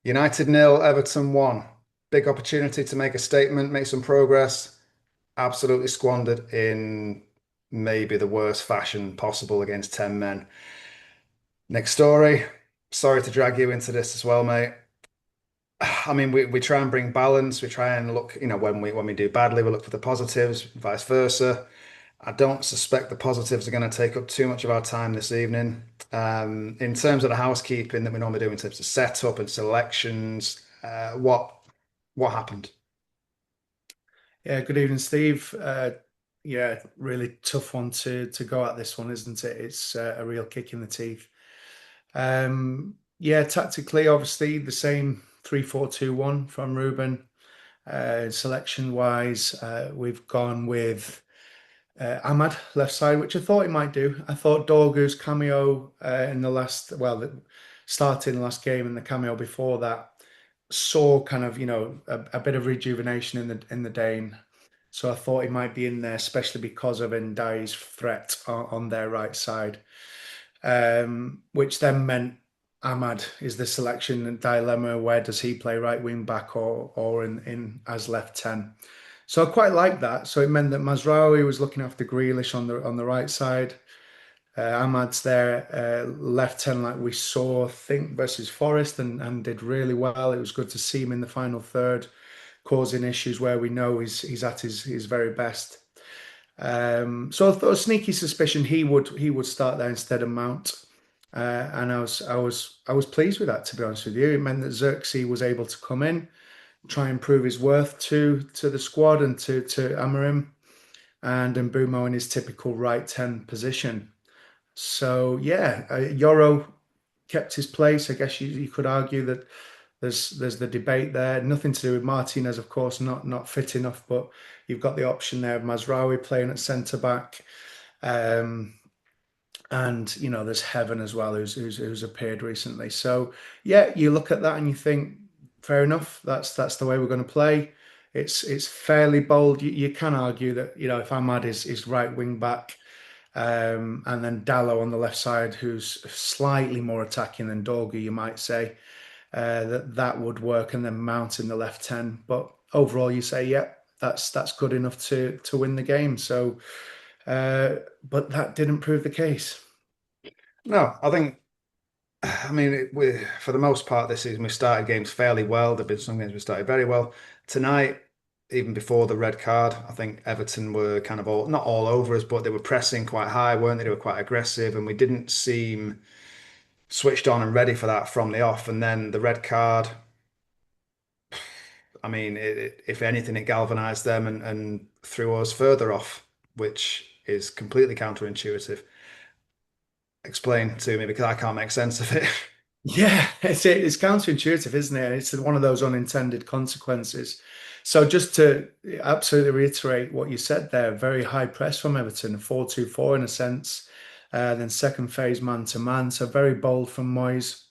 United nil, Everton 1. Big opportunity to make a statement, make some progress. Absolutely squandered in maybe the worst fashion possible against 10 men. Nik Storey, sorry to drag you into this as well, mate. I mean, we try and bring balance. We try and look, when we do badly, we look for the positives, vice versa. I don't suspect the positives are going to take up too much of our time this evening. In terms of the housekeeping that we normally do in terms of setup and selections, what happened? Yeah, good evening, Steve. Yeah, really tough one to go at this one, isn't it? It's a real kick in the teeth. Yeah, tactically, obviously the same 3-4-2-1 from Ruben. Selection wise, we've gone with Ahmad left side, which I thought he might do. I thought Dorgu's cameo in the last, well, starting the last game and the cameo before that saw kind of, a bit of rejuvenation in the Dane. So I thought he might be in there, especially because of Ndai's threat on their right side, which then meant Ahmad is the selection and dilemma. Where does he play, right wing back or in as left 10? So I quite like that. So it meant that Mazraoui was looking after Grealish on the right side. Ahmad's there, left 10 like we saw, I think, versus Forest and did really well. It was good to see him in the final third, causing issues where we know he's at his very best. So I thought a sneaky suspicion he would start there instead of Mount. And I was pleased with that, to be honest with you. It meant that Xerxi was able to come in, try and prove his worth to the squad and to Amarim and Mbumo in his typical right 10 position. So yeah, Yoro kept his place. I guess you could argue that there's the debate there. Nothing to do with Martinez, of course, not fit enough, but you've got the option there of Mazraoui playing at centre back. Um, and there's Heaven as well, who's appeared recently. So yeah, you look at that and you think, fair enough. That's the way we're going to play. It's fairly bold. You can argue that if Ahmad is right wing back, and then Dallo on the left side, who's slightly more attacking than Dorgu, you might say, that would work, and then Mount in the left 10. But overall, you say, yeah, that's good enough to win the game. So, but that didn't prove the case. No, I mean, for the most part this season, we started games fairly well. There've been some games we started very well. Tonight, even before the red card, I think Everton were kind of not all over us, but they were pressing quite high, weren't they? They were quite aggressive, and we didn't seem switched on and ready for that from the off. And then the red card, I mean, if anything, it galvanized them and threw us further off, which is completely counterintuitive. Explain to me because I can't make sense of it. Yeah, it's counterintuitive, isn't it? It's one of those unintended consequences. So just to absolutely reiterate what you said there, very high press from Everton, 4-2-4 in a sense. Then second phase man to man, so very bold from Moyes.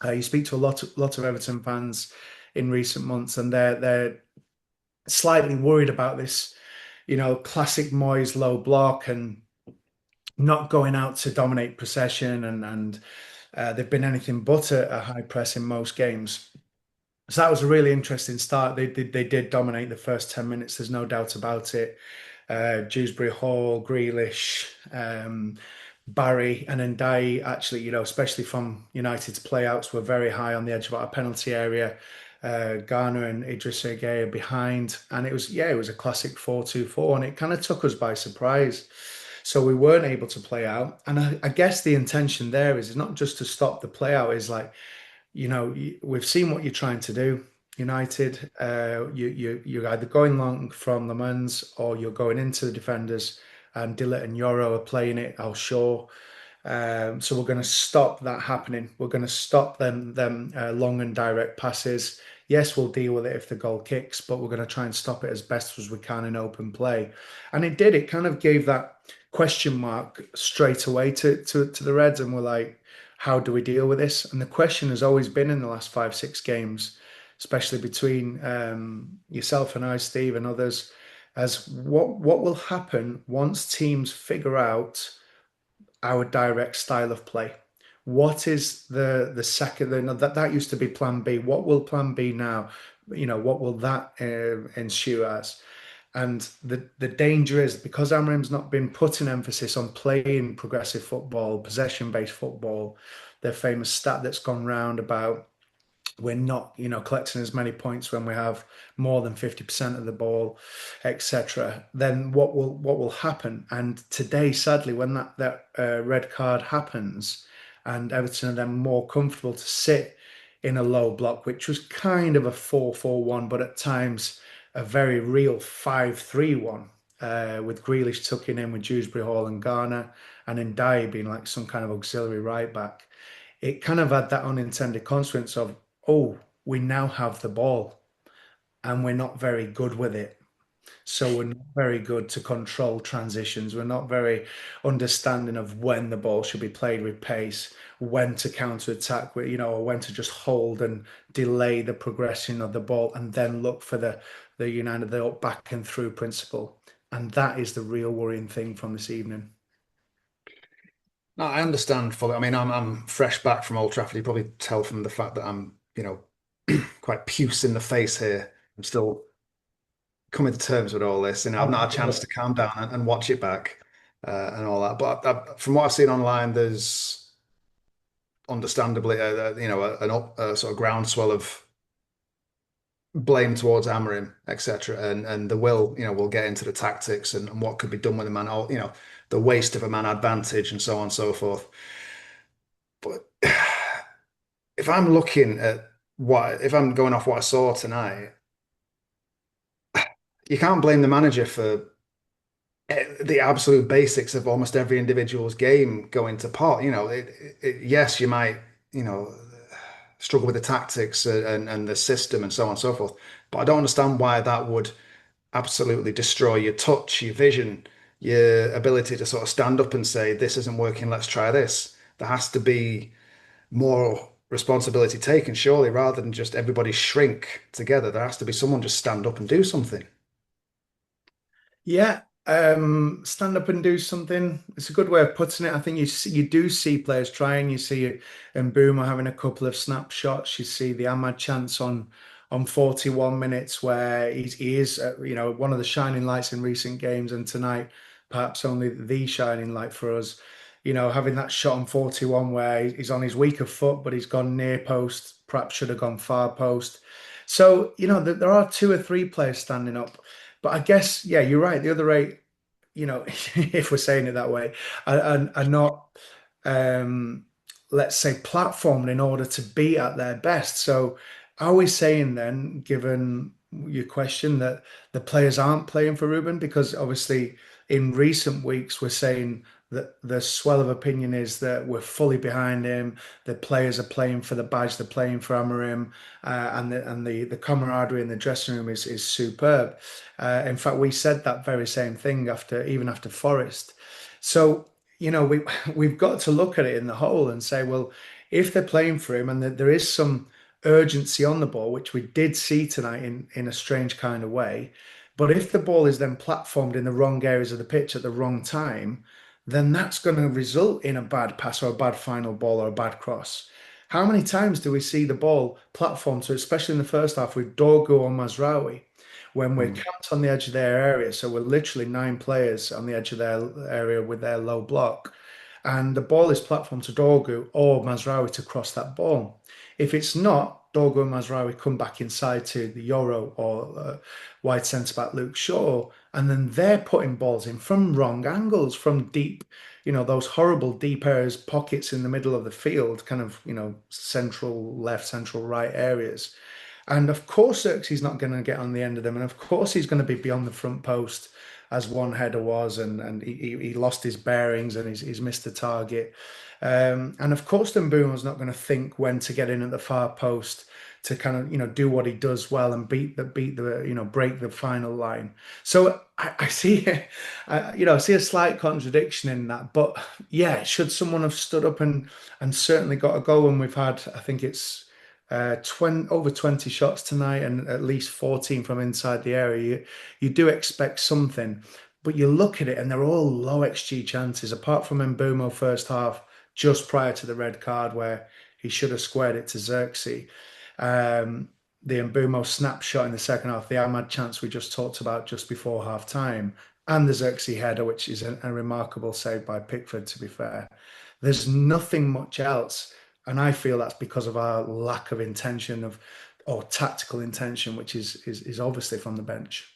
You speak to a lot of Everton fans in recent months, and they're slightly worried about this, classic Moyes low block and not going out to dominate possession, and they've been anything but a high press in most games. So that was a really interesting start. They did dominate the first 10 minutes. There's no doubt about it. Dewsbury Hall, Grealish, Barry, and Ndai actually, especially from United's playouts, were very high on the edge of our penalty area. Garner and Idris Gueye behind, and it was a classic 4-2-4, and it kind of took us by surprise. So we weren't able to play out, and I guess the intention there is not just to stop the play out. Is like, we've seen what you're trying to do, United. You're either going long from the Mans or you're going into the defenders, and Dillett and Yoro are playing it. I'll show. So we're going to stop that happening. We're going to stop them long and direct passes. Yes, we'll deal with it if the goal kicks, but we're going to try and stop it as best as we can in open play. And it did. It kind of gave that question mark straight away to the Reds, and we're like, how do we deal with this? And the question has always been in the last 5, 6 games, especially between yourself and I, Steve, and others, as what will happen once teams figure out our direct style of play. what is the second? That used to be Plan B. What will Plan B now? What will that ensue as? And the danger is because Amarim's not been putting emphasis on playing progressive football, possession-based football, their famous stat that's gone round about we're not, collecting as many points when we have more than 50% of the ball, etc. Then what will happen? And today, sadly, when that red card happens, and Everton are then more comfortable to sit in a low block, which was kind of a 4-4-1, but at times a very real 5-3-1. With Grealish tucking in with Dewsbury Hall and Garner, and Ndiaye being like some kind of auxiliary right back, it kind of had that unintended consequence of, oh, we now have the ball and we're not very good with it. So we're not very good to control transitions. We're not very understanding of when the ball should be played with pace, when to counter attack, or when to just hold and delay the progression of the ball and then look for the up, back and through principle. And that is the real worrying thing from this evening. No, I understand fully. I mean, I'm fresh back from Old Trafford. You probably tell from the fact that I'm, quite puce in the face here. I'm still coming to terms with all this, and I've not had a chance to calm down and watch it back and all that. But from what I've seen online, there's understandably, a sort of groundswell of blame towards Amorim, etc. And the will, we'll get into the tactics and what could be done with a man, the waste of a man advantage and so on and so forth. But if I'm going off what I saw tonight, you can't blame the manager for the absolute basics of almost every individual's game going to pot. Yes, you might, you know, struggle with the tactics and the system and so on and so forth. But I don't understand why that would absolutely destroy your touch, your vision, your ability to sort of stand up and say, this isn't working, let's try this. There has to be more responsibility taken, surely, rather than just everybody shrink together. There has to be someone just stand up and do something. Yeah, stand up and do something. It's a good way of putting it. I think you do see players trying. You see Boomer having a couple of snapshots. You see the Ahmad chance on 41 minutes where he is one of the shining lights in recent games, and tonight perhaps only the shining light for us. Having that shot on 41 where he's on his weaker foot, but he's gone near post, perhaps should have gone far post. So, there are two or three players standing up. But I guess, yeah, you're right. The other eight, if we're saying it that way, are not, um, let's say, platformed in order to be at their best. So are we saying then, given your question, that the players aren't playing for Ruben? Because obviously in recent weeks, we're saying that the swell of opinion is that we're fully behind him. The players are playing for the badge, they're playing for Amarim, and the camaraderie in the dressing room is superb. In fact, we said that very same thing even after Forest. So we've got to look at it in the whole and say, well, if they're playing for him and there is some urgency on the ball, which we did see tonight in a strange kind of way, but if the ball is then platformed in the wrong areas of the pitch at the wrong time, then that's going to result in a bad pass or a bad final ball or a bad cross. How many times do we see the ball platformed, so especially in the first half with Dorgu or Mazraoui, when we're Mm. camped on the edge of their area? So we're literally nine players on the edge of their area with their low block, and the ball is platformed to Dorgu or Mazraoui to cross that ball. If it's not, Dorgu and Mazraoui come back inside to the Euro or wide centre back Luke Shaw, and then they're putting balls in from wrong angles, from deep, those horrible deep areas, pockets in the middle of the field, kind of, central left, central right areas. And of course, Xerxi's not going to get on the end of them. And of course, he's going to be beyond the front post as one header was. And he lost his bearings and he's missed the target. And of course, Mbeumo's not going to think when to get in at the far post to kind of, do what he does well and break the final line. So I see, I see a slight contradiction in that. But yeah, should someone have stood up and certainly got a goal when we've had, I think it's over 20 shots tonight and at least 14 from inside the area. You do expect something, but you look at it and they're all low XG chances, apart from Mbeumo first half just prior to the red card where he should have squared it to Xerxi. Um, the Mbumo snapshot in the second half, the Ahmad chance we just talked about just before half time, and the Xerxi header, which is a remarkable save by Pickford, to be fair. There's nothing much else. And I feel that's because of our lack of intention of or tactical intention, which is obviously from the bench.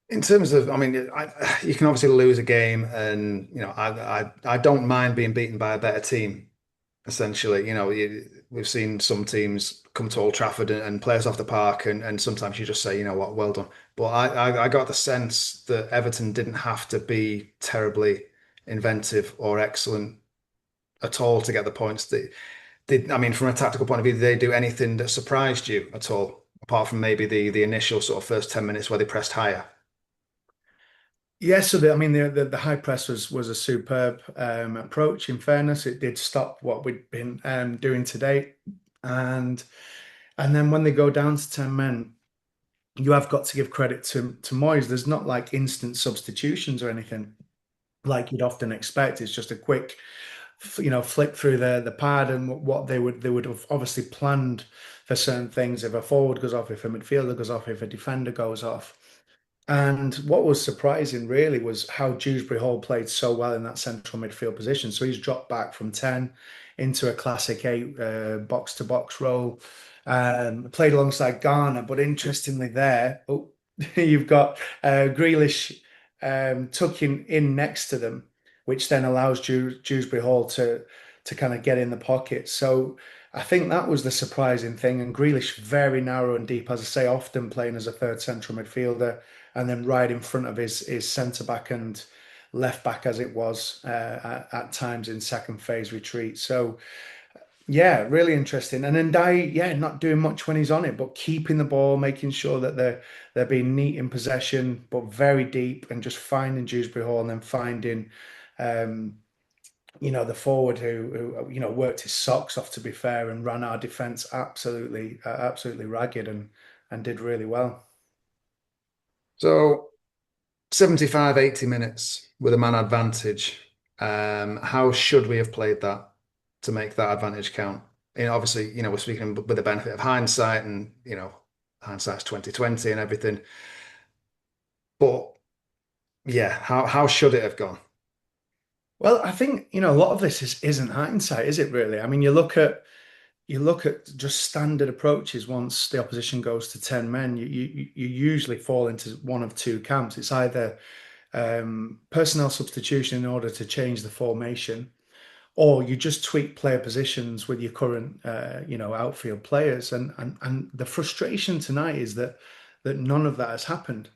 In terms of, I mean, you can obviously lose a game, and I don't mind being beaten by a better team. Essentially, we've seen some teams come to Old Trafford and play us off the park, and sometimes you just say, you know what, well done. But I got the sense that Everton didn't have to be terribly inventive or excellent at all to get the points. I mean, from a tactical point of view, did they do anything that surprised you at all, apart from maybe the initial sort of first 10 minutes where they pressed higher? Yeah, so I mean the high press was a superb approach. In fairness, it did stop what we'd been doing today, and then when they go down to 10 men, you have got to give credit to Moyes. There's not like instant substitutions or anything like you'd often expect. It's just a quick, flick through the pad, and what they would have obviously planned for certain things. If a forward goes off, if a midfielder goes off, if a defender goes off. And what was surprising really was how Dewsbury Hall played so well in that central midfield position. So he's dropped back from 10 into a classic 8 box to box role. Played alongside Garner, but interestingly there, oh, you've got Grealish tucking in next to them, which then allows Dewsbury Hall to kind of get in the pocket. So I think that was the surprising thing. And Grealish very narrow and deep, as I say, often playing as a third central midfielder, and then right in front of his centre back and left back as it was at times in second phase retreat. So yeah, really interesting. And then yeah, not doing much when he's on it, but keeping the ball, making sure that they're being neat in possession, but very deep, and just finding Dewsbury Hall and then finding um, the forward who worked his socks off, to be fair, and ran our defence absolutely ragged and did really well. So 75, 80 minutes with a man advantage. How should we have played that to make that advantage count? Obviously, we're speaking with the benefit of hindsight, and hindsight's 2020 and everything. But yeah, how should it have gone? Well, I think a lot of this isn't hindsight, is it really? I mean, you look at just standard approaches. Once the opposition goes to 10 men, you usually fall into one of two camps. It's either personnel substitution in order to change the formation, or you just tweak player positions with your current outfield players. And the frustration tonight is that none of that has happened.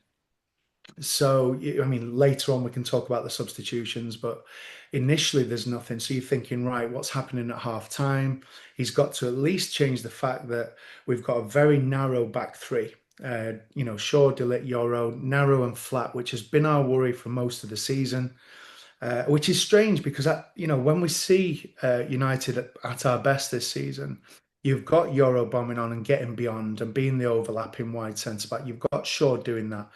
So, I mean, later on we can talk about the substitutions, but initially there's nothing. So you're thinking, right, what's happening at half time? He's got to at least change the fact that we've got a very narrow back three. Shaw, De Ligt, Euro, narrow and flat, which has been our worry for most of the season. Which is strange because when we see United at our best this season, you've got Euro bombing on and getting beyond and being the overlapping wide centre back. You've got Shaw doing that,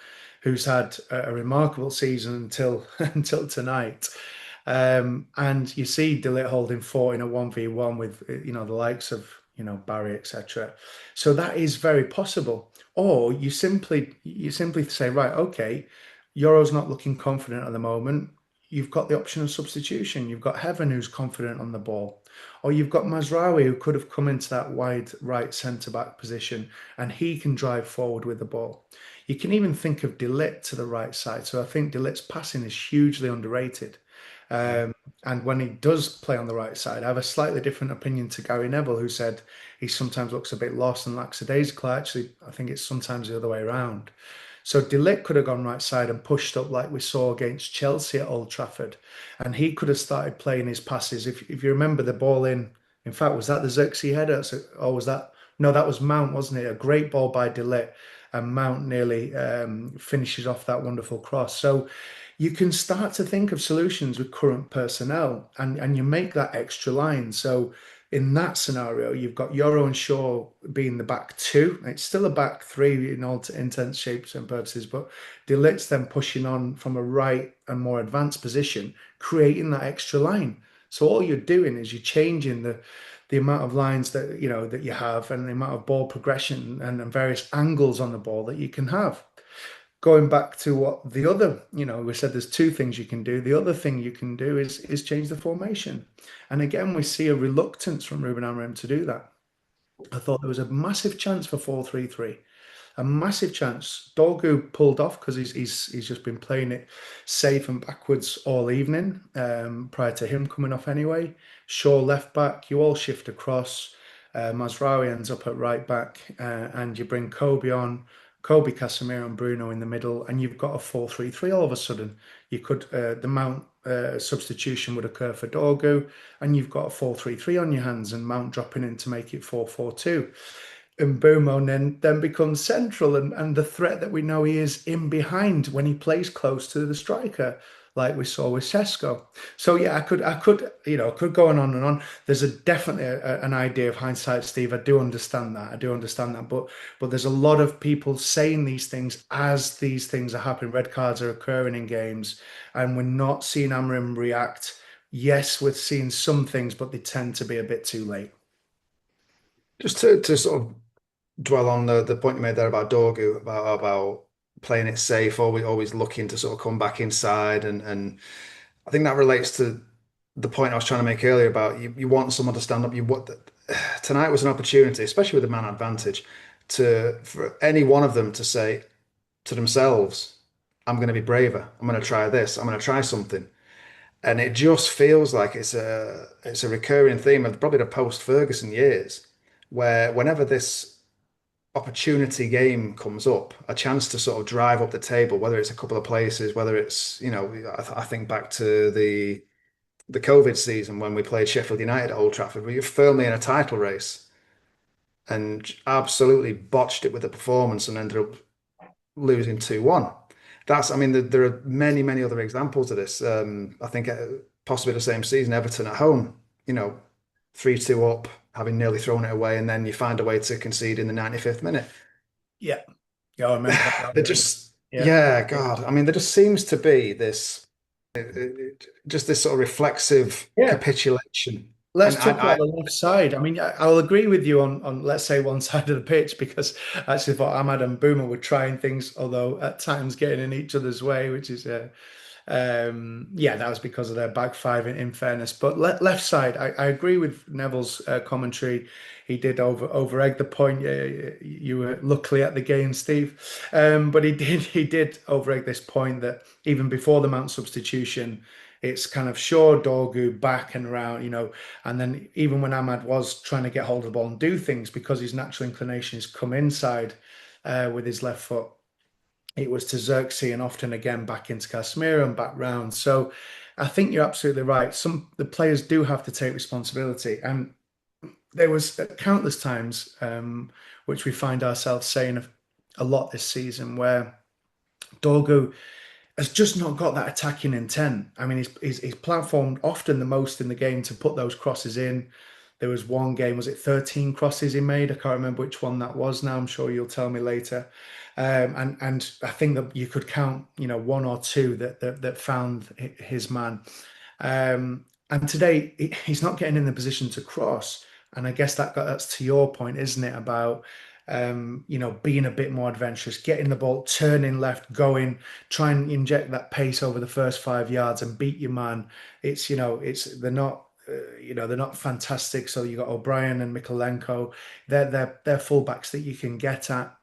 who's had a remarkable season until until tonight. And you see De Ligt holding fort in a 1v1 with the likes of Barry, etc. So that is very possible. Or you simply say, right, okay, Euro's not looking confident at the moment. You've got the option of substitution. You've got Heaven, who's confident on the ball, or you've got Mazraoui, who could have come into that wide right centre back position, and he can drive forward with the ball. You can even think of De Ligt to the right side. So I think De Ligt's passing is hugely underrated. And when he does play on the right side, I have a slightly different opinion to Gary Neville, who said he sometimes looks a bit lost and lackadaisical. Actually, I think it's sometimes the other way around. So De Ligt could have gone right side and pushed up like we saw against Chelsea at Old Trafford, and he could have started playing his passes. If you remember the ball in fact, was that the Xerxi header, or was that no? That was Mount, wasn't it? A great ball by De Ligt, and Mount nearly finishes off that wonderful cross. So you can start to think of solutions with current personnel, and you make that extra line. So in that scenario, you've got Euro and Shaw being the back two. It's still a back three in all intents, shapes, and purposes, but De Ligt's then pushing on from a right and more advanced position, creating that extra line. So all you're doing is you're changing the amount of lines that that you have and the amount of ball progression and various angles on the ball that you can have. Going back to what the other, we said there's two things you can do. The other thing you can do is change the formation. And again, we see a reluctance from Ruben Amorim to do that. I thought there was a massive chance for 4-3-3, a massive chance. Dorgu pulled off because he's just been playing it safe and backwards all evening, prior to him coming off anyway. Shaw left back, you all shift across. Mazraoui ends up at right back, and you bring Kobe on. Kobe, Casemiro, and Bruno in the middle, and you've got a 4-3-3 all of a sudden. You could the Mount substitution would occur for Dorgu, and you've got a 4-3-3 on your hands, and Mount dropping in to make it 4-4-2. And Mbeumo then becomes central, and the threat that we know he is in behind when he plays close to the striker, like we saw with Sesko. So yeah, I could go on and on. There's definitely an idea of hindsight, Steve. I do understand that. I do understand that, but there's a lot of people saying these things as these things are happening. Red cards are occurring in games, and we're not seeing Amrim react. Yes, we're seeing some things, but they tend to be a bit too late. Just to sort of dwell on the point you made there about Dorgu, about playing it safe, always looking to sort of come back inside, and I think that relates to the point I was trying to make earlier about you want someone to stand up. Tonight was an opportunity, especially with the man advantage, to for any one of them to say to themselves, "I'm going to be braver. I'm going to try this. I'm going to try something." And it just feels like it's a recurring theme of probably the post-Ferguson years, where whenever this opportunity game comes up, a chance to sort of drive up the table, whether it's a couple of places, whether it's, I think back to the COVID season when we played Sheffield United at Old Trafford, where you're firmly in a title race and absolutely botched it with the performance and ended up losing 2-1. I mean, there are many, many other examples of this. I think possibly the same season, Everton at home, 3-2 up, having nearly thrown it away, and then you find a way to concede in the 95th minute. Yeah, yeah, I remember that. There just, Yeah. yeah, God. I mean, there just seems to be just this sort of reflexive Yeah, capitulation. let's And talk about the left side. I mean, I'll agree with you on let's say one side of the pitch because I actually thought Ahmad and Boomer were trying things, although at times getting in each other's way, which is yeah, that was because of their back five in fairness. But left side, I agree with Neville's commentary. He did over egg the point. You were luckily at the game, Steve, but he did over egg this point that even before the Mount substitution, it's kind of Shaw, Dorgu back and around, and then even when Ahmad was trying to get hold of the ball and do things because his natural inclination is come inside with his left foot, it was to Xerxi and often again back into Casemiro and back round. So I think you're absolutely right. The players do have to take responsibility, and there was countless times which we find ourselves saying a lot this season where Dorgu has just not got that attacking intent. I mean, he's platformed often the most in the game to put those crosses in. There was one game, was it 13 crosses he made? I can't remember which one that was now. I'm sure you'll tell me later. And I think that you could count, one or two that found his man. And today he's not getting in the position to cross. And I guess that's to your point, isn't it? About being a bit more adventurous, getting the ball, turning left, going, try and inject that pace over the first 5 yards and beat your man. They're not. They're not fantastic. So you got O'Brien and Mikolenko. They're fullbacks that you can get at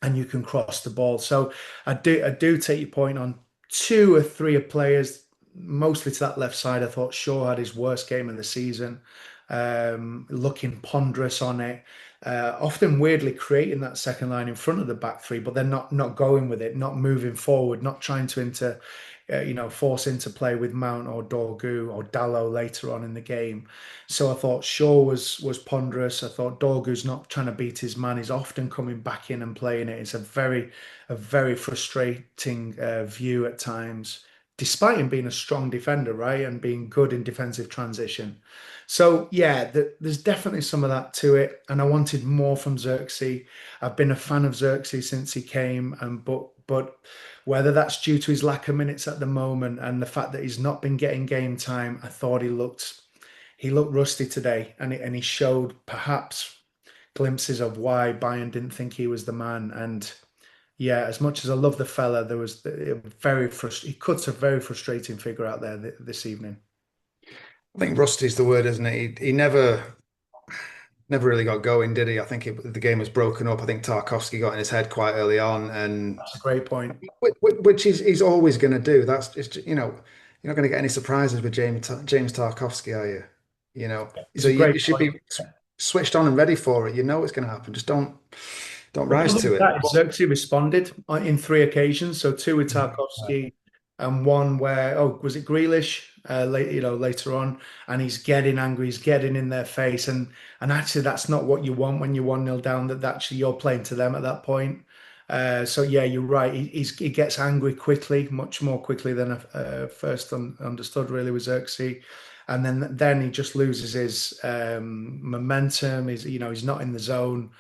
and you can cross the ball. So I do take your point on two or three of players, mostly to that left side. I thought Shaw had his worst game of the season, looking ponderous on it. Often weirdly creating that second line in front of the back three, but they're not going with it, not moving forward, not trying to force into play with Mount or Dorgu or Dallo later on in the game. So I thought Shaw was ponderous. I thought Dorgu's not trying to beat his man. He's often coming back in and playing it. It's a very frustrating view at times. despite him being a strong defender, right, and being good in defensive transition. So yeah, there's definitely some of that to it, and I wanted more from Xerxi. I've been a fan of Xerxi since he came, and but whether that's due to his lack of minutes at the moment and the fact that he's not been getting game time, I thought he looked rusty today, and he showed perhaps glimpses of why Bayern didn't think he was the man. And yeah, as much as I love the fella, there was he cuts a very frustrating figure out there this evening. I think rusty's the word, isn't it? He never really got going, did he? I think the game was broken up. I think Tarkovsky got in his head quite early on, and That's a great point. which he's always going to do. That's it's you're not going to get any surprises with James Tarkovsky, are you? You know, It's so a you great should point. be switched on and ready for it. You know it's going to happen. Just don't The rise problem to with it. that is Xerxes responded in three occasions. So two with Right. Tarkovsky and one where, oh, was it Grealish? Later on, and he's getting angry, he's getting in their face, and actually that's not what you want when you're 1-0 down. That actually you're playing to them at that point. So yeah, you're right. He gets angry quickly, much more quickly than I first understood really with Xerxes. And then he just loses his momentum. He's not in the zone.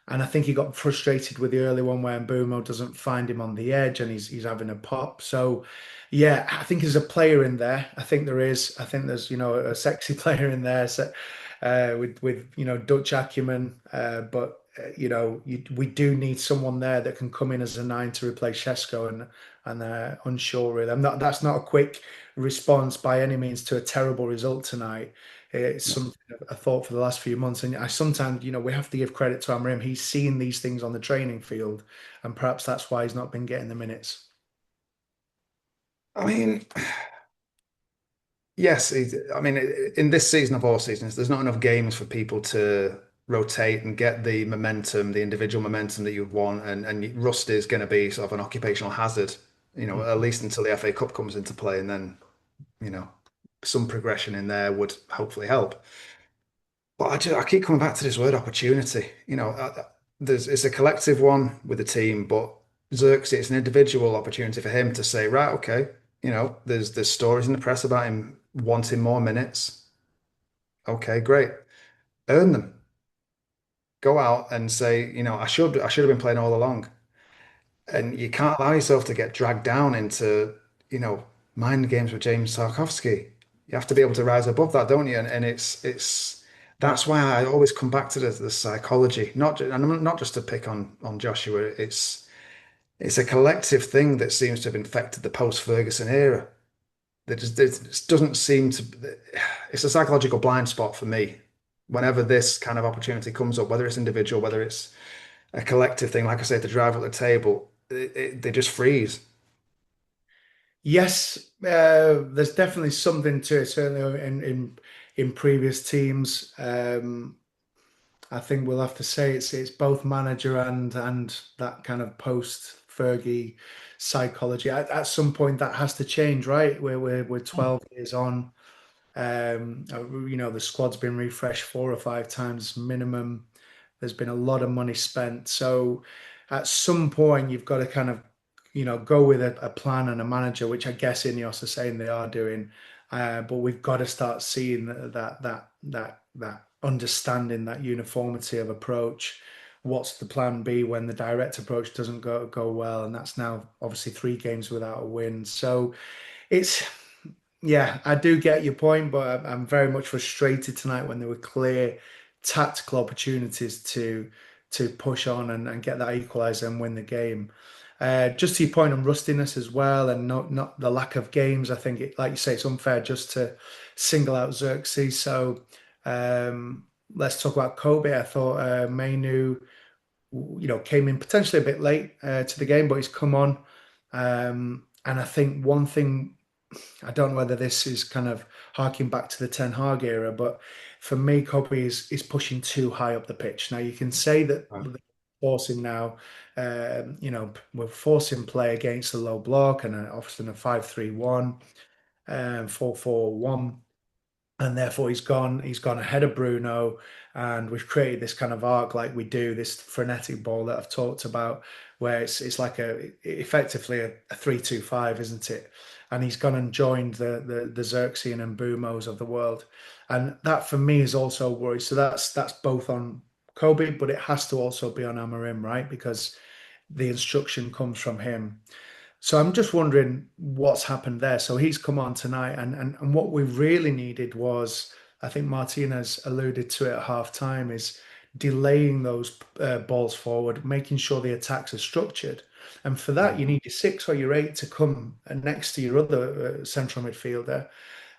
And I think he got frustrated with the early one where Mbumo doesn't find him on the edge and he's having a pop. So yeah, I think there's a player in there. I think there is. I think there's, a sexy player in there. So, with Dutch acumen. But we do need someone there that can come in as a nine to replace Shesko and unsure really. That's not a quick response by any means to a terrible result tonight. It's Yeah. something I thought for the last few months, and I sometimes, we have to give credit to Amrim. He's seen these things on the training field, and perhaps that's why he's not been getting the minutes. I mean, yes. I mean, in this season of all seasons, there's not enough games for people to rotate and get the momentum, the individual momentum that you'd want. And rust is going to be sort of an occupational hazard, at least until the FA Cup comes into play, and then you know, some progression in there would hopefully help. But I keep coming back to this word opportunity. It's a collective one with the team, but Xerxes, it's an individual opportunity for him to say, right, okay, there's stories in the press about him wanting more minutes. Okay, great. Earn them. Go out and say, I should have been playing all along. And you can't allow yourself to get dragged down into, you know, mind games with James Tarkovsky. You have to be able to rise above that, don't you? And it's Yeah. that's why I always come back to the psychology, and I'm not just to pick on Joshua. It's a collective thing that seems to have infected the post-Ferguson era. It just doesn't seem to. It's a psychological blind spot for me. Whenever this kind of opportunity comes up, whether it's individual, whether it's a collective thing, like I say, to drive at the table, they just freeze. Yes, there's definitely something to it. Certainly in previous teams, I think we'll have to say it's both manager and that kind of post Fergie psychology. At some point, that has to change, right? We're 12 years on. The squad's been refreshed 4 or 5 times minimum. There's been a lot of money spent. So at some point, you've got to kind of, go with a plan and a manager, which I guess Ineos are saying they are doing. But we've got to start seeing that understanding, that uniformity of approach. What's the plan B when the direct approach doesn't go well? And that's now obviously 3 games without a win. So it's yeah, I do get your point, but I'm very much frustrated tonight when there were clear tactical opportunities to push on and get that equaliser and win the game. Just to your point on rustiness as well, and not the lack of games. I think, like you say, it's unfair just to single out Xerxes. So let's talk about Kobe. I thought Mainu, came in potentially a bit late to the game, but he's come on. And I think one thing, I don't know whether this is kind of harking back to the Ten Hag era, but for me, Kobe is pushing too high up the pitch. Now you can say that Right. we're forcing now, we're forcing play against the low block and often a 5-3-1, 4-4-1. and therefore he's gone ahead of Bruno, and we've created this kind of arc like we do, this frenetic ball that I've talked about, where it's like effectively a 3-2-5, isn't it? And he's gone and joined the Xerxi and Mbumos of the world, and that for me is also a worry. So that's both on Kobe, but it has to also be on Amarim, right? Because the instruction comes from him. So I'm just wondering what's happened there. So he's come on tonight, and what we really needed was, I think Martinez alluded to it at half time, is delaying those balls forward, making sure the attacks are structured. And for that, you Mm. need your six or your eight to come next to your other central midfielder,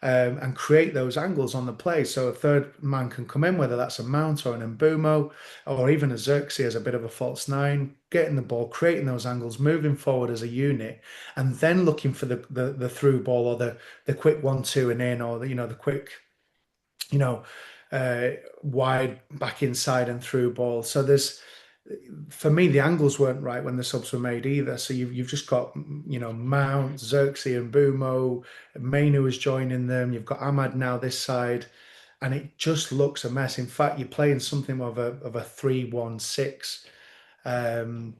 and create those angles on the play. So a third man can come in, whether that's a Mount or an Mbumo or even a Xerxi as a bit of a false nine, getting the ball, creating those angles, moving forward as a unit, and then looking for the through ball or the quick 1-2 and in, or the quick, you know, uh, wide back inside and through ball. So there's, for me, the angles weren't right when the subs were made either. So you've just got, Mount, Xerxi and Bumo, Mainu is joining them. You've got Ahmad now this side, and it just looks a mess. In fact, you're playing something of a 3-1-6. Um,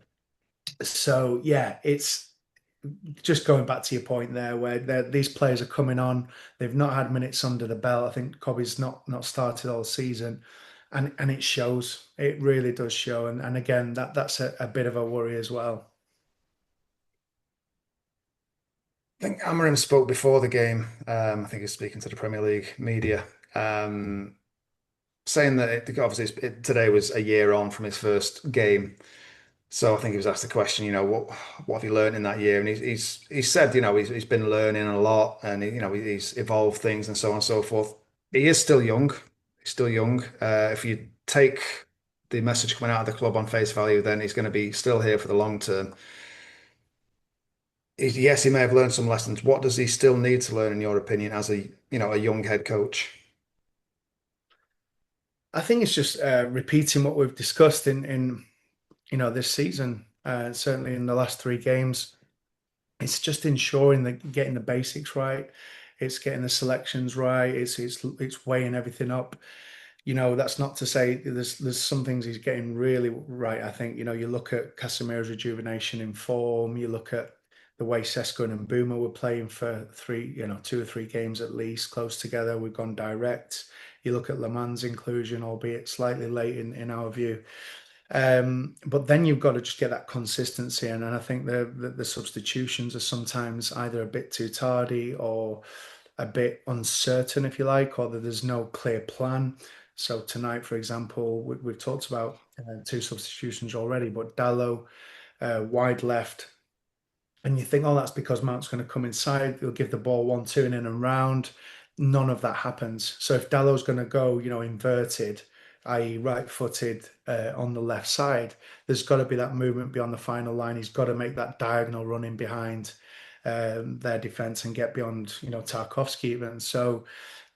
so yeah, it's just going back to your point there, where these players are coming on. They've not had minutes under the belt. I think Kobe's not started all season, and it shows. It really does show. And again, that's a bit of a worry as well. I think Amarim spoke before the game. I think he was speaking to the Premier League media, um, saying that obviously today was a year on from his first game. So I think he was asked the question, what have you learned in that year? And he's said, he's been learning a lot, and he's evolved things and so on and so forth. He is still young. He's still young. If you take the message coming out of the club on face value, then he's going to be still here for the long term. Yes, he may have learned some lessons. What does he still need to learn, in your opinion, as a young head coach? I think it's just repeating what we've discussed in this season. Certainly in the last three games, it's just ensuring that getting the basics right. It's getting the selections right. It's weighing everything up. That's not to say there's some things he's getting really right. I think, you look at Casemiro's rejuvenation in form, you look at the way Sesko and Mbeumo were playing for 2 or 3 games at least, close together. We've gone direct. You look at Le Mans' inclusion, albeit slightly late in our view. But then you've got to just get that consistency, and I think the substitutions are sometimes either a bit too tardy or a bit uncertain, if you like, or that there's no clear plan. So tonight, for example, we've talked about two substitutions already, but Dallo wide left, and you think, oh, that's because Mount's going to come inside, he'll give the ball 1-2 and in and round. None of that happens. So if Dallo's going to go, inverted, i.e., right-footed on the left side, there's got to be that movement beyond the final line. He's got to make that diagonal run in behind their defense and get beyond, Tarkovsky even. So,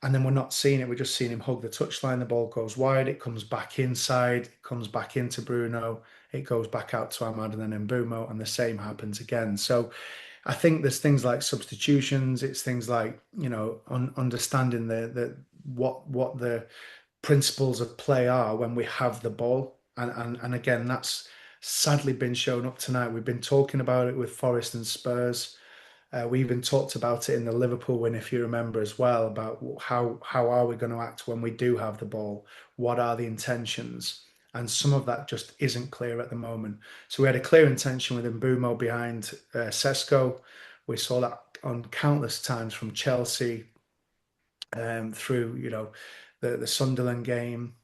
and then we're not seeing it. We're just seeing him hug the touchline. The ball goes wide. It comes back inside. It comes back into Bruno. It goes back out to Ahmad and then Mbumo, and the same happens again. So I think there's things like substitutions. It's things like understanding the what the principles of play are when we have the ball, and again that's sadly been shown up tonight. We've been talking about it with Forest and Spurs. We even talked about it in the Liverpool win, if you remember as well, about how are we going to act when we do have the ball? What are the intentions? And some of that just isn't clear at the moment. So we had a clear intention with Mbumo behind Sesko. We saw that on countless times from Chelsea through, the Sunderland game,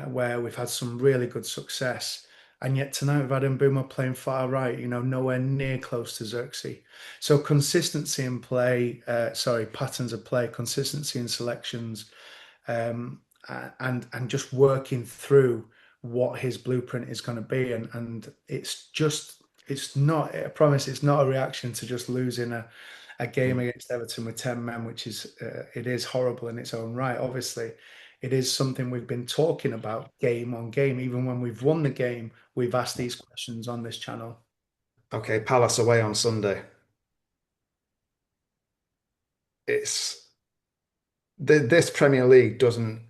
where we've had some really good success. And yet tonight we've had Mbeumo playing far right, nowhere near close to Xerxi. So consistency in play, patterns of play, consistency in selections, and just working through what his blueprint is going to be. And it's not, I promise, it's not a reaction to just losing a game Mm. against Everton with 10 men, which is it is horrible in its own right. Obviously, it is something we've been talking about game on game. Even when we've won the game, we've asked these questions on this channel. Okay, Palace away on Sunday. It's this Premier League doesn't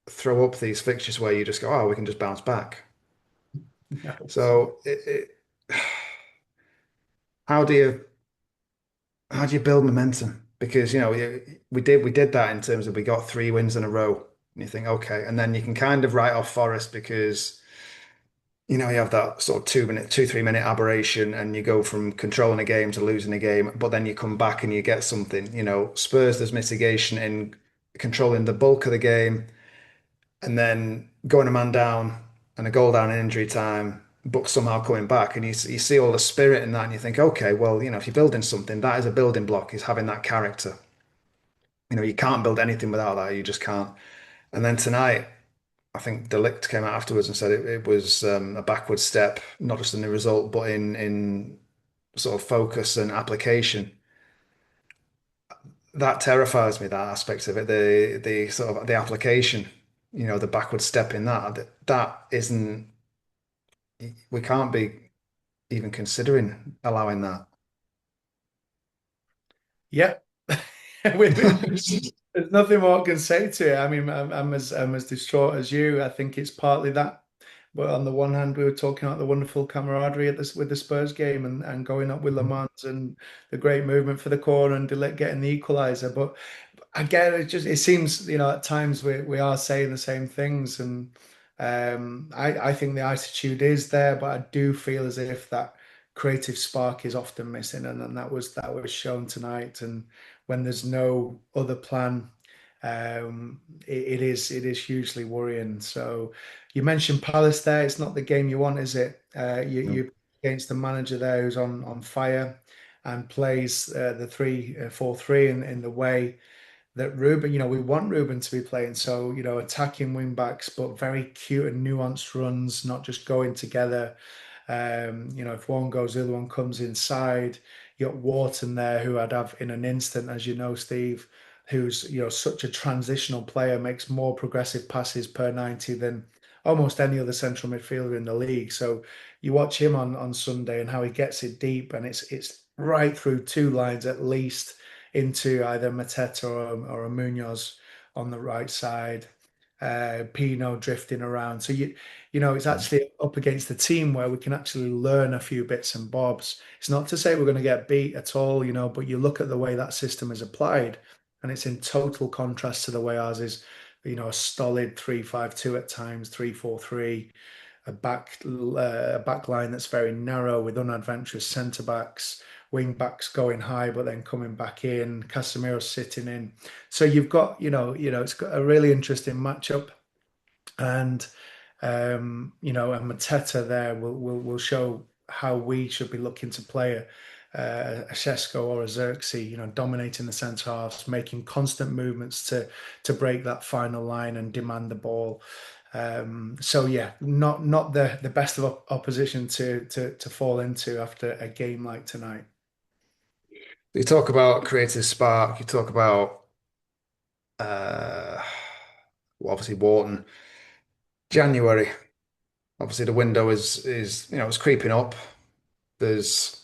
throw up these fixtures where you just go, oh, we can just bounce back. No. So how do you how do you build momentum? Because we did that in terms of we got 3 wins in a row. And you think, okay, and then you can kind of write off Forest because you have that sort of 2 minute, 3 minute aberration, and you go from controlling a game to losing a game, but then you come back and you get something. Spurs, there's mitigation in controlling the bulk of the game and then going a man down and a goal down in injury time, but somehow coming back. And you see all the spirit in that, and you think, okay, well, if you're building something, that is a building block, is having that character. You can't build anything without that. You just can't. And then tonight, I think Delict came out afterwards and said it was a backward step, not just in the result, but in sort of focus and application. That terrifies me, that aspect of it, the sort of the application, the backward step in that isn't, we can't be even considering allowing that. Yeah. There's nothing more I can say to it. I mean, I'm as distraught as you. I think it's partly that. But on the one hand, we were talking about the wonderful camaraderie at this with the Spurs game and going up with Le Mans and the great movement for the corner and Delict getting the equaliser. But again, it seems, at times we are saying the same things. And I think the attitude is there, but I do feel as if that creative spark is often missing. And that was shown tonight. And when there's no other plan, it is hugely worrying. So you mentioned Palace there. It's not the game you want, is it? No. You against the manager there who's on fire and plays the 3-4-3 in the way that Ruben, we want Ruben to be playing. So, attacking wing backs, but very cute and nuanced runs, not just going together. If one goes, the other one comes inside. You got Wharton there, who I'd have in an instant, as you know, Steve, who's such a transitional player, makes more progressive passes per 90 than almost any other central midfielder in the league. So you watch him on Sunday and how he gets it deep, and it's right through 2 lines at least into either Mateta or a Munoz on the right side. Pino drifting around. So it's actually up against the team where we can actually learn a few bits and bobs. It's not to say we're going to get beat at all, but you look at the way that system is applied, and it's in total contrast to the way ours is, a stolid 3-5-2 at times, 3-4-3, a back line that's very narrow with unadventurous centre backs, wing backs going high but then coming back in, Casemiro sitting in. So you've got, it's got a really interesting matchup, and and Mateta there will show how we should be looking to play a Shesko or a Xerxi, dominating the centre halves, making constant movements to break that final line and demand the ball. So yeah, not the best of opposition to fall into after a game like tonight. You talk about creative spark, you talk about uh well, obviously Wharton. January, obviously the window is it's creeping up. There's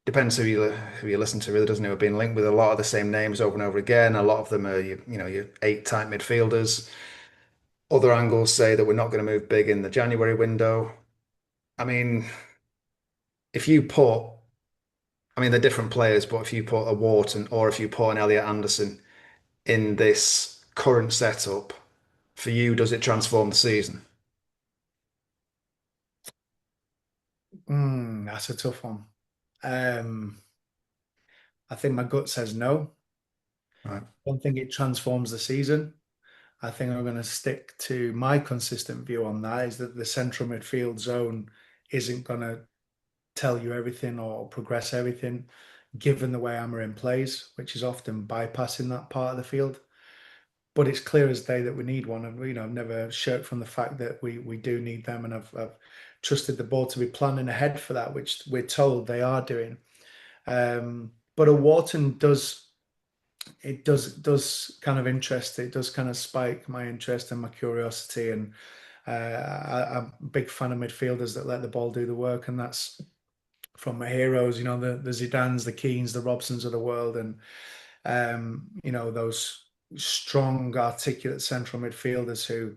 Depends who you listen to, really, doesn't it? We've been linked with a lot of the same names over and over again. A lot of them are your 8 type midfielders. Other angles say that we're not going to move big in the January window. I mean, if you put, they're different players, but if you put a Wharton or if you put an Elliot Anderson in this current setup, for you, does it transform the season? That's a tough one. Um, I think my gut says no. Right. I don't think it transforms the season. I think I'm going to stick to my consistent view on that is that the central midfield zone isn't going to tell you everything or progress everything, given the way Amarim plays, which is often bypassing that part of the field. But it's clear as day that we need one, and I've never shirked from the fact that we do need them, and I've trusted the board to be planning ahead for that, which we're told they are doing. But a Wharton does kind of interest. It does kind of spike my interest and my curiosity, and I'm a big fan of midfielders that let the ball do the work, and that's from my heroes, the Zidans, the Keanes, the Robsons of the world, and those. strong, articulate central midfielders who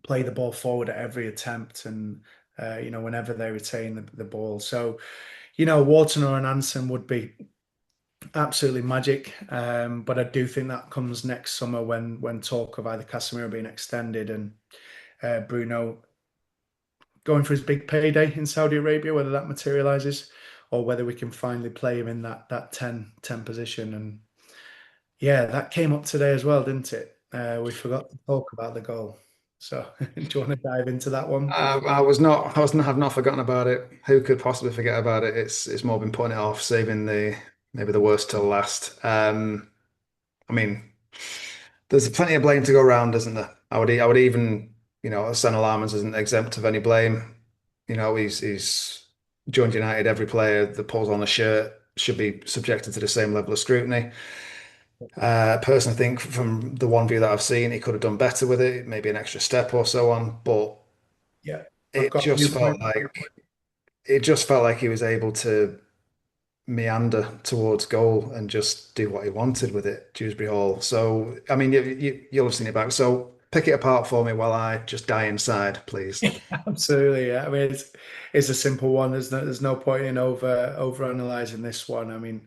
play the ball forward at every attempt and whenever they retain the ball. So, Wharton or an Anson would be absolutely magic. But I do think that comes next summer when talk of either Casemiro being extended and Bruno going for his big payday in Saudi Arabia, whether that materializes or whether we can finally play him in that 10 position. And yeah, that came up today as well, didn't it? We forgot to talk about the goal. So do you want to dive into that one? Have not forgotten about it. Who could possibly forget about it? It's more been putting it off, saving maybe the worst till last. I mean, there's plenty of blame to go around, isn't there? I would even, Sen Alarmans isn't exempt of any blame. He's joined United. Every player that pulls on a shirt should be subjected to the same level of scrutiny. Personally, I think from the one view that I've seen, he could have done better with it, maybe an extra step or so on. But Yeah, I've it got a just felt viewpoint. like it just felt like he was able to meander towards goal and just do what he wanted with it, Dewsbury Hall. So, I mean, you'll have seen it back. So, pick it apart for me while I just die inside, please. Absolutely, yeah. I mean, it's a simple one. There's no point in over analyzing this one. I mean,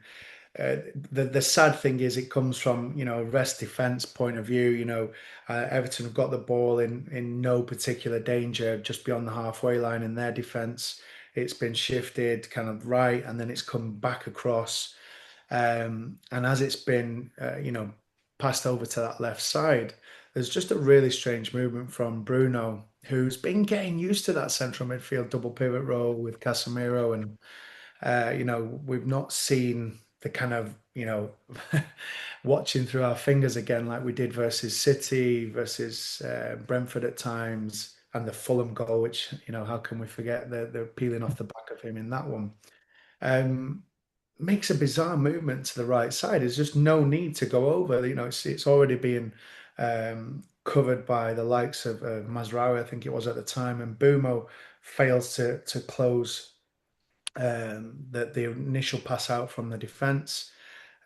the sad thing is it comes from rest defense point of view. Everton have got the ball in no particular danger just beyond the halfway line in their defense. It's been shifted kind of right, and then it's come back across. And as it's been passed over to that left side, there's just a really strange movement from Bruno, who's been getting used to that central midfield double pivot role with Casemiro and we've not seen the kind of, watching through our fingers again like we did versus City, versus Brentford at times, and the Fulham goal, which, how can we forget the peeling off the back of him in that one? Um, Makes a bizarre movement to the right side. There's just no need to go over. It's already been covered by the likes of Mazraoui, I think it was at the time, and Bumo fails to close the initial pass out from the defence,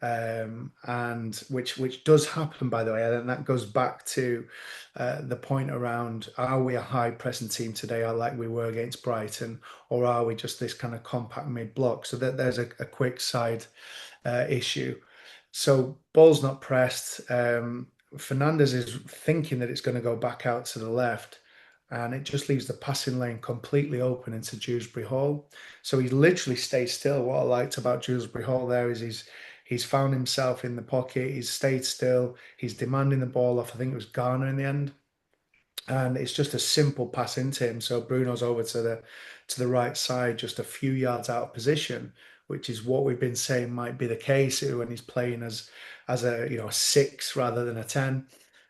and which does happen, by the way, and that goes back to the point around: are we a high pressing team today, or like we were against Brighton, or are we just this kind of compact mid block? So that there's a quick side issue. So ball's not pressed. Fernandez is thinking that it's going to go back out to the left, and it just leaves the passing lane completely open into Dewsbury Hall. So he literally stays still. What I liked about Dewsbury Hall there is he's found himself in the pocket. He's stayed still. He's demanding the ball off. I think it was Garner in the end, and it's just a simple pass into him. So Bruno's over to the right side, just a few yards out of position, which is what we've been saying might be the case when he's playing as a 6 rather than a 10.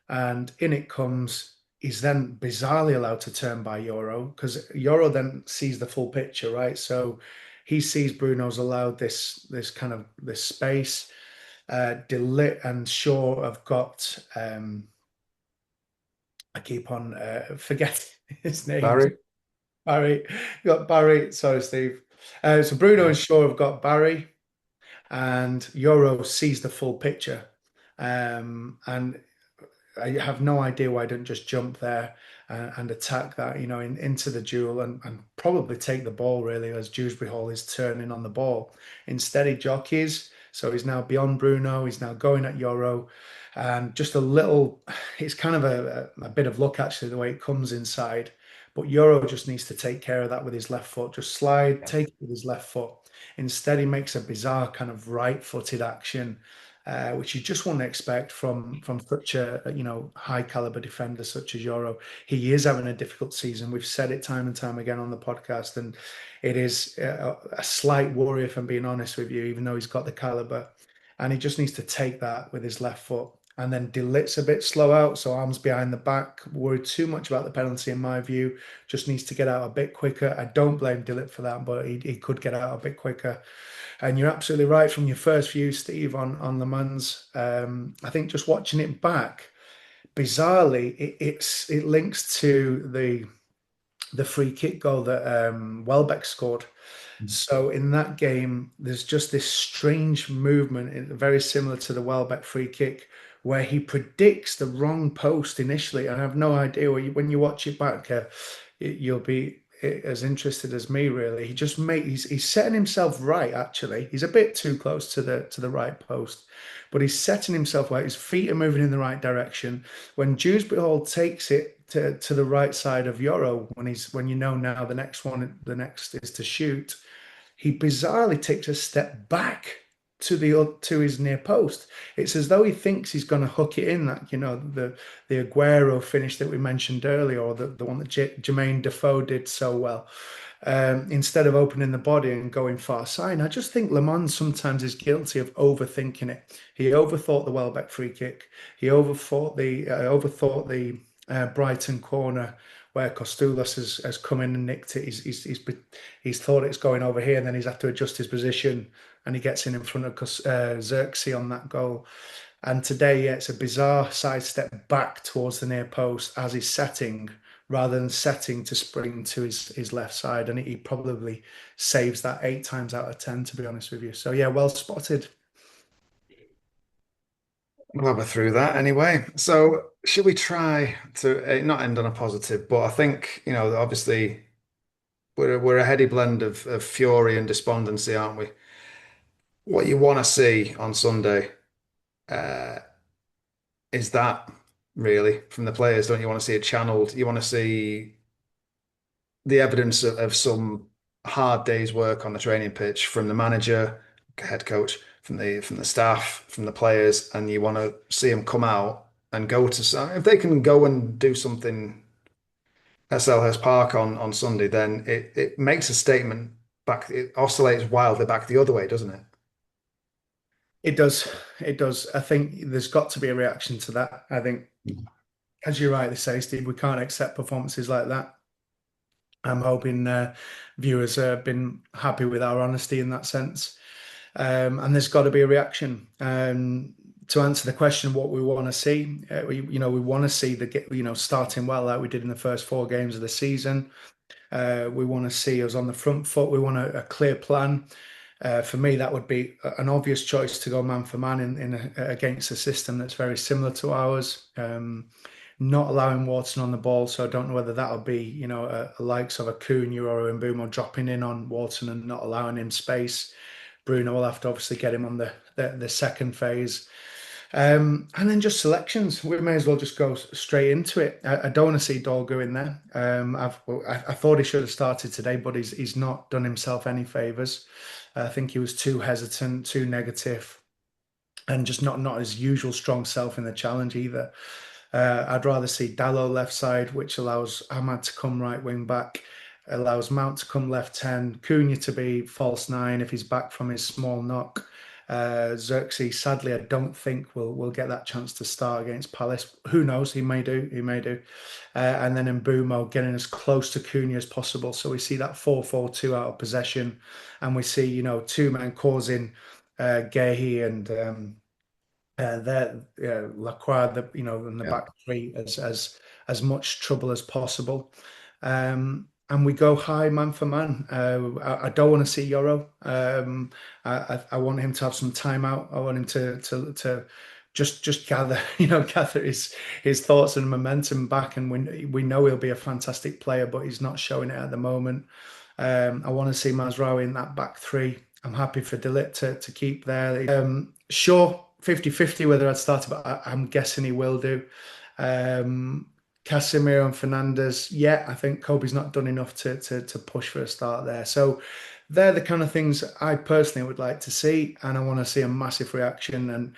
And in it comes. He's then bizarrely allowed to turn by Euro because Euro then sees the full picture, right? So he sees Bruno's allowed this kind of this space. Delit and Shaw have got I keep on forgetting his name. Barry? Barry. You got Barry. Sorry, Steve. So Bruno and Shaw have got Barry, and Euro sees the full picture. And I have no idea why I didn't just jump there and attack that, into the duel and probably take the ball really as Dewsbury Hall is turning on the ball. Instead, he jockeys. So he's now beyond Bruno. He's now going at Euro. And just a little, it's kind of a bit of luck actually, the way it comes inside. But Euro just needs to take care of that with his left foot. Just slide, Yeah. take it with his left foot. Instead, he makes a bizarre kind of right-footed action, which you just wouldn't expect from such a high caliber defender such as Euro. He is having a difficult season. We've said it time and time again on the podcast, and it is a slight worry if I'm being honest with you, even though he's got the caliber, and he just needs to take that with his left foot. And then Delit's a bit slow out, so arms behind the back. Worried too much about the penalty in my view. Just needs to get out a bit quicker. I don't blame Delit for that, but he could get out a bit quicker. And you're absolutely right from your first view, Steve, on Le Mans. I think just watching it back, bizarrely, it links to the free kick goal that Welbeck scored. So in that game, there's just this strange movement, very similar to the Welbeck free kick, where he predicts the wrong post initially. And I have no idea when you watch it back, you'll be as interested as me, really. He's setting himself right, actually. He's a bit too close to the right post, but he's setting himself right. His feet are moving in the right direction. When Dewsbury takes it to the right side of Euro, when you know now the next is to shoot, he bizarrely takes a step back to his near post. It's as though he thinks he's going to hook it in, that the Aguero finish that we mentioned earlier, or the one that Jermaine Defoe did so well. Instead of opening the body and going far side, I just think Le Mans sometimes is guilty of overthinking it. He overthought the Welbeck free kick. He overthought the Brighton corner where Kostoulas has come in and nicked it. He's thought it's going over here, and then he's had to adjust his position, and he gets in front of Xerxi on that goal. And today, yeah, it's a bizarre sidestep back towards the near post as he's setting, rather than setting to spring to his left side. And he probably saves that 8 times out of 10, to be honest with you. So, yeah, well spotted. Well, we're through that anyway. So, should we try to not end on a positive? But I think, obviously we're a heady blend of fury and despondency, aren't we? What you want to see on Sunday uh, is that really from the players, don't you want to see it channeled? You want to see the evidence of some hard day's work on the training pitch from the manager, head coach, from the staff, from the players, and you want to see them come out and go to some. If they can go and do something at Selhurst Park on Sunday, then it makes a statement back. It oscillates wildly back the other way, doesn't it? It does. It does. I think there's got to be a reaction to that. I think, as you rightly say, Steve, we can't accept performances like that. I'm hoping viewers have been happy with our honesty in that sense. And there's got to be a reaction. To answer the question, what we want to see, we want to see starting well like we did in the first 4 games of the season. We want to see us on the front foot. We want a clear plan. For me, that would be an obvious choice to go man for man against a system that's very similar to ours. Not allowing Wharton on the ball, so I don't know whether that'll be, a likes of a Cunha or a Mbeumo dropping in on Wharton and not allowing him space. Bruno will have to obviously get him on the second phase. And then just selections. We may as well just go straight into it. I don't want to see Dorgu in there. I thought he should have started today, but he's not done himself any favours. I think he was too hesitant, too negative, and just not his usual strong self in the challenge either. I'd rather see Dalot left side, which allows Ahmad to come right wing back, allows Mount to come left 10, Cunha to be false 9 if he's back from his small knock. Xerxi, sadly, I don't think will get that chance to start against Palace. Who knows? He may do. He may do. And then Mbeumo getting as close to Cunha as possible. So we see that 4-4-2 out of possession, and we see 2 men causing Gehi and Lacroix, in the Yeah. back three as much trouble as possible. And we go high man for man. I don't want to see Euro. I want him to have some time out. I want him to just gather, gather his thoughts and momentum back. And we know he'll be a fantastic player, but he's not showing it at the moment. I want to see Mazraoui in that back three. I'm happy for De Ligt to keep there. Sure, 50-50 whether I'd start, but I'm guessing he will do. Casemiro and Fernandez, yeah, I think Kobe's not done enough to push for a start there. So they're the kind of things I personally would like to see, and I want to see a massive reaction. And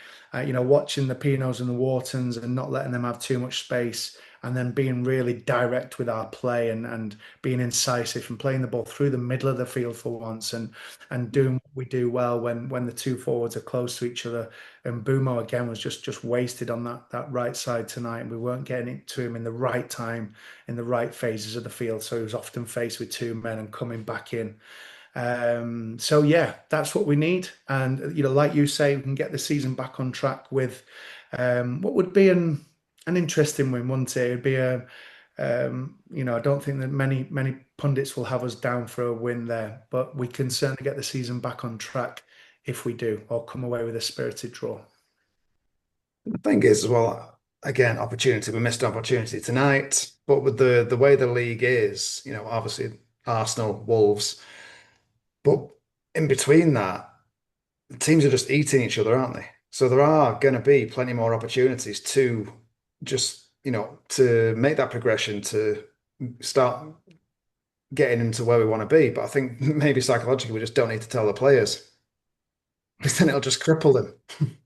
watching the Pinos and the Whartons and not letting them have too much space, and then being really direct with our play and being incisive and playing the ball through the middle of the field for once, and doing what we do well when the 2 forwards are close to each other. And Bumo again was just wasted on that right side tonight, and we weren't getting it to him in the right time, in the right phases of the field. So he was often faced with 2 men and coming back in. So yeah, that's what we need. And like you say, we can get the season back on track with what would be an interesting win, wouldn't it? It'd be I don't think that many pundits will have us down for a win there, but we can certainly get the season back on track if we do, or come away with a spirited draw. The thing is, as well, again, opportunity. We missed an opportunity tonight, but with the way the league is, obviously Arsenal, Wolves, but in between that, the teams are just eating each other, aren't they? So there are going to be plenty more opportunities to just, to make that progression to start getting into where we want to be. But I think maybe psychologically we just don't need to tell the players because then it'll just cripple them.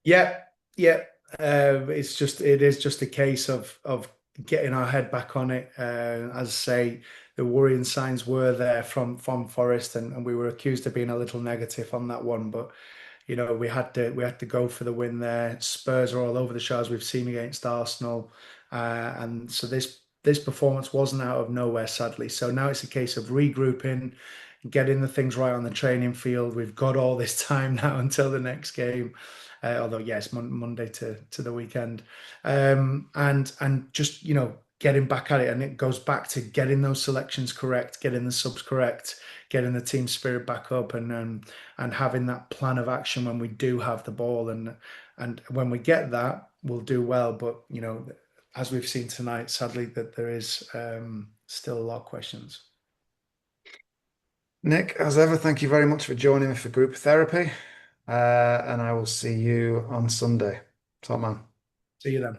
Yeah, yeah. It is just a case of getting our head back on it. As I say, the worrying signs were there from Forest, and we were accused of being a little negative on that one. But we had to go for the win there. Spurs are all over the show as we've seen against Arsenal, and so this performance wasn't out of nowhere, sadly. So now it's a case of regrouping, getting the things right on the training field. We've got all this time now until the next game. Although yes, Monday to the weekend, and just getting back at it, and it goes back to getting those selections correct, getting the subs correct, getting the team spirit back up, and having that plan of action when we do have the ball, and when we get that, we'll do well. But as we've seen tonight, sadly, that there is still a lot of questions. Nick, as ever, thank you very much for joining me for group therapy. And I will see you on Sunday. Top man. See you then.